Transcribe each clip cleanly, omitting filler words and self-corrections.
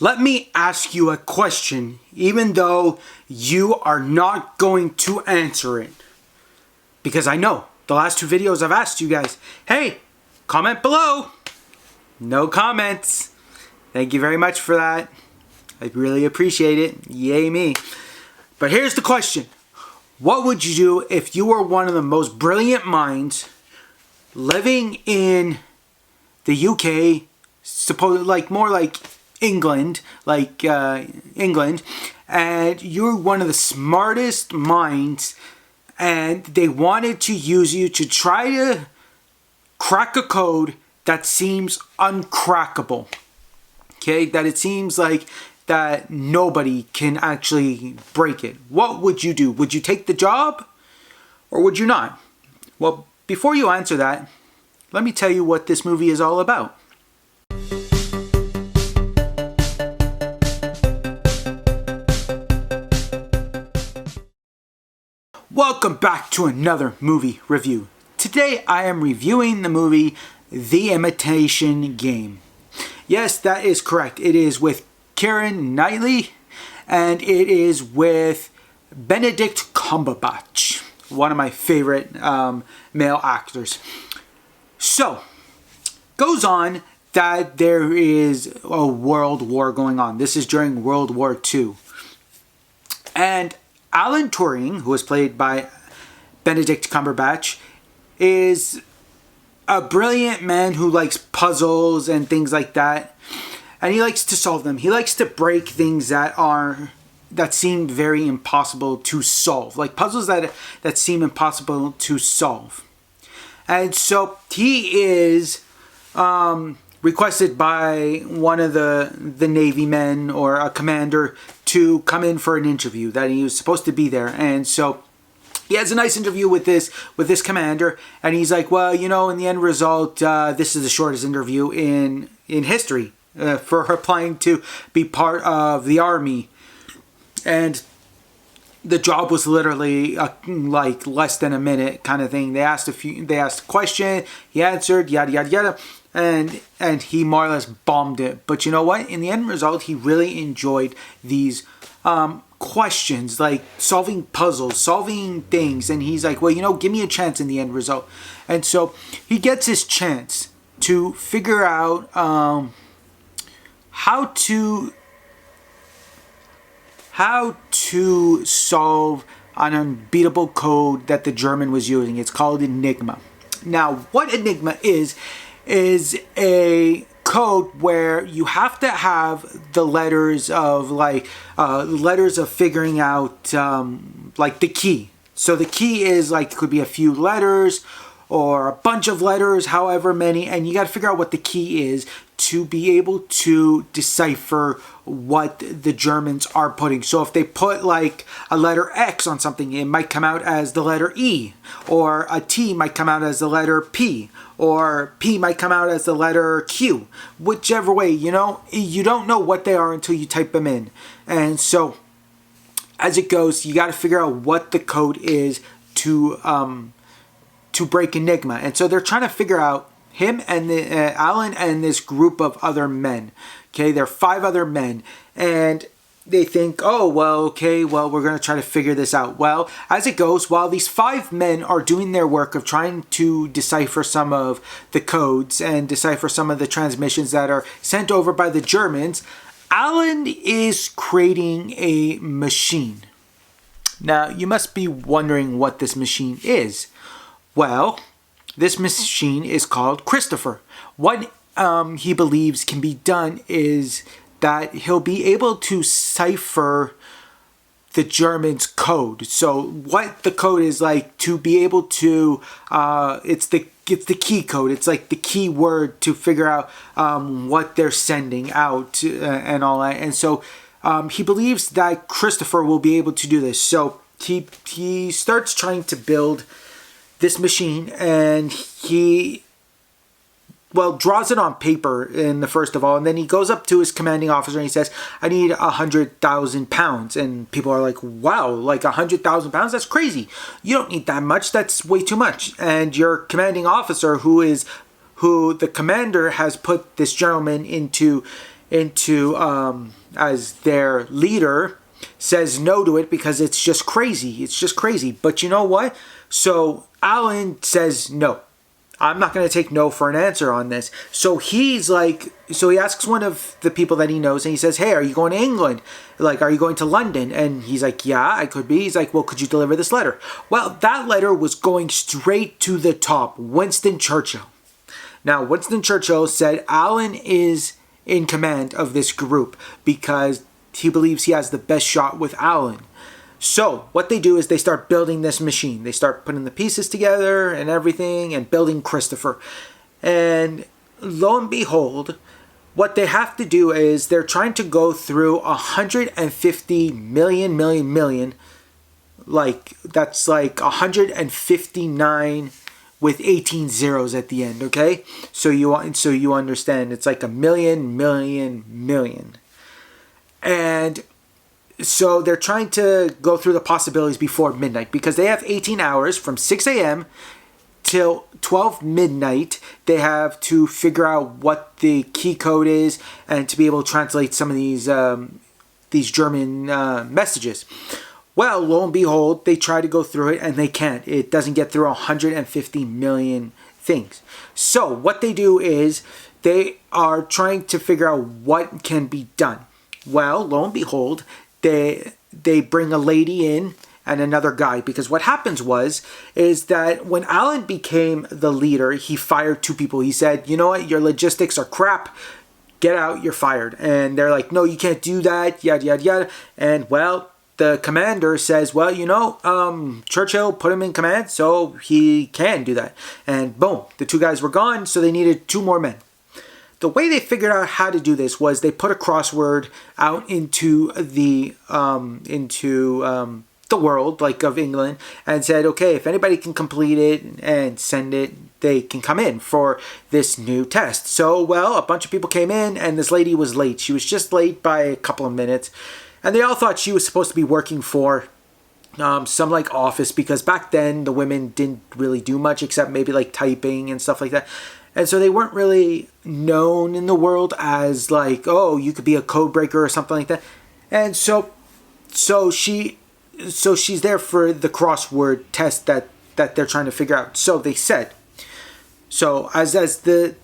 Let me ask you a question, even though you are not going to answer it. Because I know, the last 2 videos I've asked you guys, hey, comment below. No comments. Thank you very much for that. I really appreciate it. Yay me. But here's the question. What would you do if you were one of the most brilliant minds living in the UK, more like England, and you're one of the smartest minds, and they wanted to use you to try to crack a code that seems uncrackable. Okay, that it seems like that nobody can actually break it. What would you do? Would you take the job or would you not? Well, before you answer that, let me tell you what this movie is all about. Welcome back to another movie review. Today I am reviewing the movie The Imitation Game. Yes, that is correct. It is with Keira Knightley and it is with Benedict Cumberbatch, one of my favorite male actors. So, goes on that there is a world war going on. This is during World War II. And Alan Turing, who was played by Benedict Cumberbatch, is a brilliant man who likes puzzles and things like that. And he likes to solve them. He likes to break things that seem very impossible to solve. Like puzzles that seem impossible to solve. And so he is requested by one of the Navy men or a commander to come in for an interview, that he was supposed to be there. And so he has a nice interview with this commander, and he's like, well, you know, in the end result, this is the shortest interview in history for applying to be part of the army. And the job was literally like less than a minute kind of thing. They asked a question, he answered, yada yada yada, and he more or less bombed it. But you know what? In the end result, he really enjoyed these questions, like solving puzzles, solving things. And he's like, well, you know, give me a chance in the end result. And so he gets his chance to figure out how to solve an unbeatable code that the German was using. It's called Enigma. Now, what Enigma is a code where you have to have the letters of figuring out like the key. So the key is like, it could be a few letters or a bunch of letters, however many, and you got to figure out what the key is to be able to decipher what the Germans are putting. So if they put like a letter X on something, it might come out as the letter E, or a T might come out as the letter P, or P might come out as the letter Q. Whichever way, you know, you don't know what they are until you type them in. And so as it goes, you got to figure out what the code is to break Enigma. And so they're trying to figure out, him and Alan and this group of other men. Okay, there are 5 other men, and they think, oh, well, okay, well, we're going to try to figure this out. Well, as it goes, while these 5 men are doing their work of trying to decipher some of the codes and decipher some of the transmissions that are sent over by the Germans, Alan is creating a machine. Now, you must be wondering what this machine is. Well, this machine is called Christopher. What he believes can be done is that he'll be able to cipher the Germans' code. So what the code is like, to be able to, it's the key code. It's like the key word to figure out what they're sending out and all that. And so he believes that Christopher will be able to do this. So he starts trying to build this machine, and he draws it on paper in the first of all, and then he goes up to his commanding officer and he says, I need 100,000 pounds. And people are like, wow, like 100,000 pounds? That's crazy. You don't need that much. That's way too much. And your commanding officer, who the commander has put this gentleman into as their leader, says no to it because it's just crazy. It's just crazy. But you know what? So Alan says no. I'm not going to take no for an answer on this. So he asks one of the people that he knows, and he says, hey, are you going to England? Like, are you going to London? And he's like, yeah, I could be. He's like, well, could you deliver this letter? Well, that letter was going straight to the top, Winston Churchill. Now, Winston Churchill said Alan is in command of this group because he believes he has the best shot with Alan. So what they do is they start building this machine. They start putting the pieces together and everything and building Christopher. And lo and behold, what they have to do is they're trying to go through 150 million. Like, that's like 159 with 18 zeros at the end, okay? So you understand, it's like a million. And so they're trying to go through the possibilities before midnight because they have 18 hours from 6 a.m. till 12 midnight. They have to figure out what the key code is and to be able to translate some of these German messages. Well, lo and behold, they try to go through it and they can't. It doesn't get through 150 million things. So what they do is they are trying to figure out what can be done. Well, lo and behold, they bring a lady in and another guy, because what happens is that when Alan became the leader, he fired two people. He said, you know what, your logistics are crap, get out, you're fired. And they're like, no, you can't do that, yada yada yada. And well, the commander says, well, you know, Churchill put him in command, so he can do that. And boom, the two guys were gone, so they needed two more men. The way they figured out how to do this was they put a crossword out into the world, like, of England, and said, okay, if anybody can complete it and send it, they can come in for this new test. So, well, a bunch of people came in, and this lady was late. She was just late by a couple of minutes, and they all thought she was supposed to be working for some like office, because back then the women didn't really do much except maybe like typing and stuff like that. And so they weren't really known in the world as like, oh, you could be a code breaker or something like that. And so she's there for the crossword test that they're trying to figure out. So they said, so as the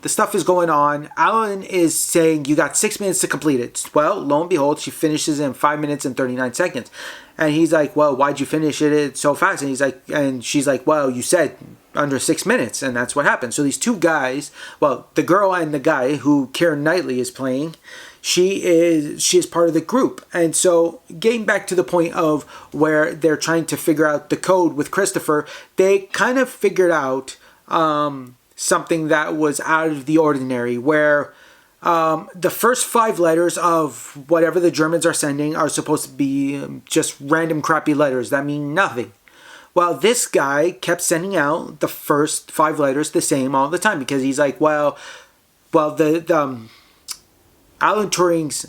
stuff is going on, Alan is saying, you got 6 minutes to complete it. Well, lo and behold, she finishes in 5 minutes and 39 seconds. And he's like, well, why'd you finish it so fast? And she's like, well, you said under 6 minutes, and that's what happened. So these two guys, well, the girl and the guy who Keira Knightley is playing, she is part of the group. And so getting back to the point of where they're trying to figure out the code with Christopher, they kind of figured out something that was out of the ordinary, where the first 5 letters of whatever the Germans are sending are supposed to be just random crappy letters that mean nothing. Well, this guy kept sending out the first 5 letters the same all the time, because he's like, well, the Alan Turing's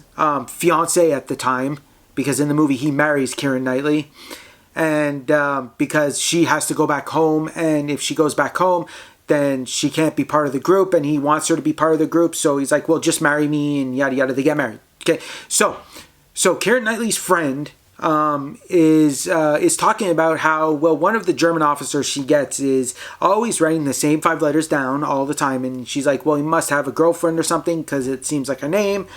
fiance at the time, because in the movie he marries Keira Knightley, and because she has to go back home, and if she goes back home, then she can't be part of the group, and he wants her to be part of the group, so he's like, well, just marry me, and yada yada, they get married. Okay, so Keira Knightley's friend is talking about how, well, one of the German officers she gets is always writing the same 5 letters down all the time, and she's like, well, he must have a girlfriend or something because it seems like a name.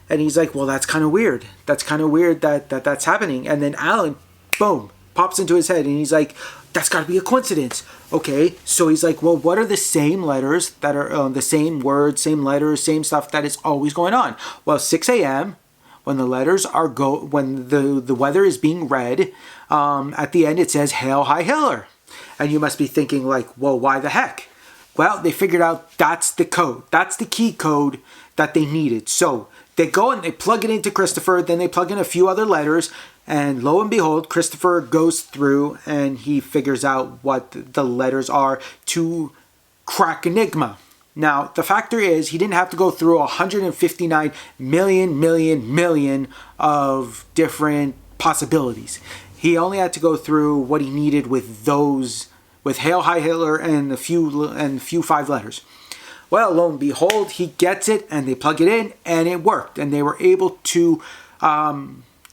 And he's like, well, that's kind of weird. That's kind of weird that's happening. And then Alan, boom, pops into his head, and he's like, that's got to be a coincidence. Okay, so he's like, well, what are the same letters that are the same words, same letters, same stuff that is always going on? Well, 6 a.m., when the letters are when the weather is being read, at the end it says Hail Hi Hitler. And you must be thinking like, well, why the heck? Well, they figured out that's the code. That's the key code that they needed. So they go and they plug it into Christopher, then they plug in a few other letters, and lo and behold, Christopher goes through and he figures out what the letters are to crack Enigma. Now, the factor is he didn't have to go through 159 million of different possibilities. He only had to go through what he needed with those, with Hail Hi Hitler and a few 5 letters. Well, lo and behold, he gets it, and they plug it in, and it worked, and they were able to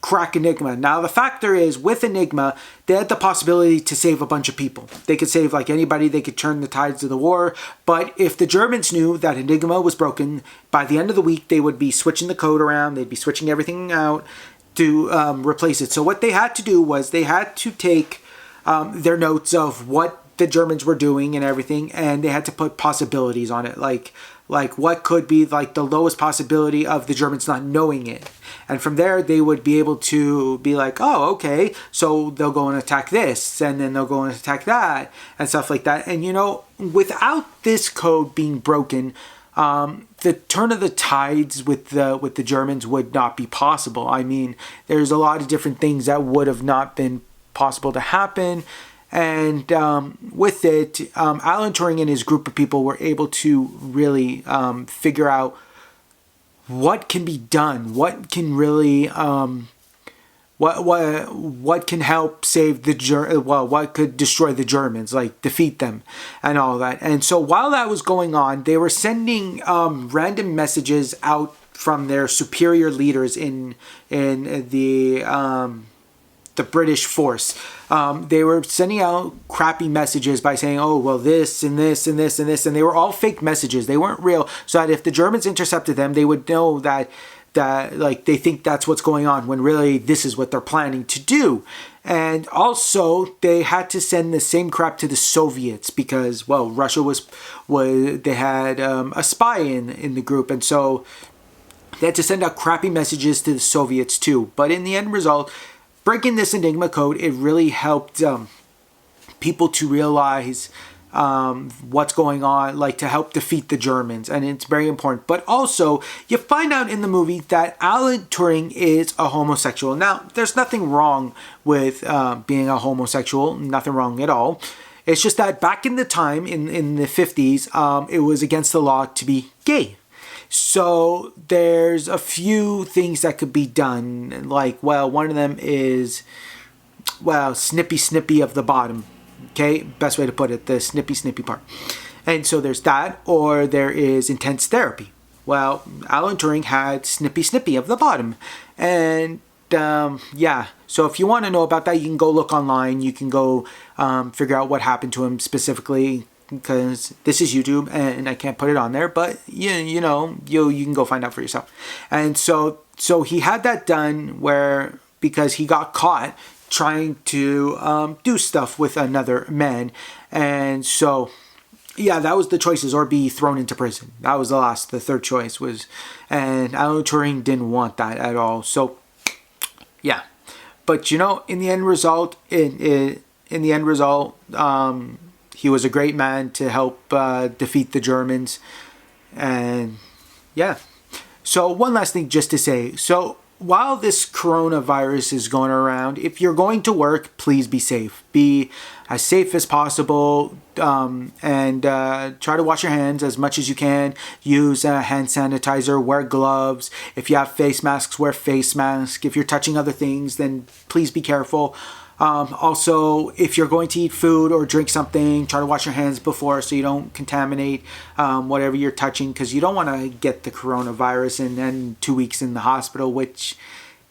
crack Enigma. Now, the factor is, with Enigma, they had the possibility to save a bunch of people. They could save like anybody, they could turn the tides of the war, but if the Germans knew that Enigma was broken, by the end of the week, they would be switching the code around, they'd be switching everything out to replace it. So what they had to do was they had to take their notes of what the Germans were doing and everything, and they had to put possibilities on it, like what could be like the lowest possibility of the Germans not knowing it. And from there, they would be able to be like, oh, okay, so they'll go and attack this, and then they'll go and attack that, and stuff like that. And, you know, without this code being broken, the turn of the tides with the Germans would not be possible. I mean, there's a lot of different things that would have not been possible to happen. And with it, Alan Turing and his group of people were able to really figure out what can be done, what can really, what can help save what could destroy the Germans, like defeat them and all that. And so while that was going on, they were sending random messages out from their superior leaders in the British force. They were sending out crappy messages by saying, oh, well, this and this and this and this, and they were all fake messages. They weren't real, so that if the Germans intercepted them, they would know that like they think that's what's going on, when really this is what they're planning to do. And also they had to send the same crap to the Soviets because, well, Russia was they had a spy in the group, and so they had to send out crappy messages to the Soviets too. But in the end result, breaking this Enigma code, it really helped people to realize what's going on, like to help defeat the Germans, and it's very important. But also, you find out in the movie that Alan Turing is a homosexual. Now, there's nothing wrong with being a homosexual, nothing wrong at all. It's just that back in the time, in the 50s, it was against the law to be gay. So there's a few things that could be done, like, well, one of them is, well, snippy of the bottom. Okay, best way to put it, the snippy part. And so there's that, or there is intense therapy. Well, Alan Turing had snippy of the bottom. And yeah, so if you want to know about that, you can go look online. You can go figure out what happened to him specifically, because this is YouTube and I can't put it on there, but you know, you can go find out for yourself. And so he had that done because he got caught trying to do stuff with another man. And so yeah, that was the choices, or be thrown into prison. That was the third choice was, and Alan Turing didn't want that at all. So yeah, but you know, in the end result, he was a great man to help defeat the Germans. And yeah. So one last thing just to say. So while this coronavirus is going around, if you're going to work, please be safe. Be as safe as possible, and try to wash your hands as much as you can. Use hand sanitizer, wear gloves. If you have face masks, wear face masks. If you're touching other things, then please be careful. Also, if you're going to eat food or drink something, try to wash your hands before so you don't contaminate whatever you're touching, because you don't want to get the coronavirus and then 2 weeks in the hospital, which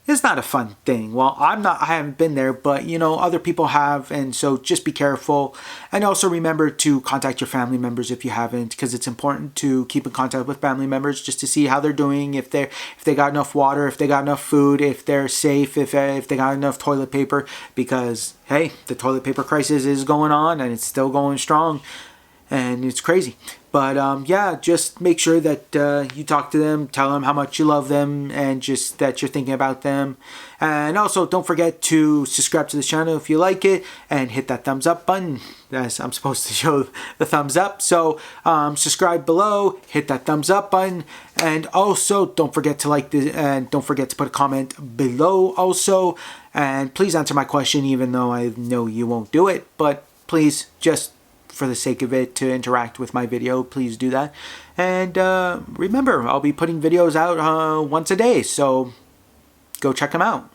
is not a fun thing. Well, I haven't been there, but you know, other people have, and so just be careful. And also remember to contact your family members if you haven't, because it's important to keep in contact with family members just to see how they're doing, if they got enough water, if they got enough food, if they're safe, if they got enough toilet paper, because hey, the toilet paper crisis is going on and it's still going strong, and it's crazy. But yeah, just make sure that you talk to them, tell them how much you love them, and just that you're thinking about them. And also, don't forget to subscribe to this channel if you like it, and hit that thumbs up button, as I'm supposed to show the thumbs up. So subscribe below, hit that thumbs up button, and also don't forget to like this, and don't forget to put a comment below also. And please answer my question, even though I know you won't do it, but please, just for the sake of it, to interact with my video, please do that. And remember, I'll be putting videos out once a day, so go check them out.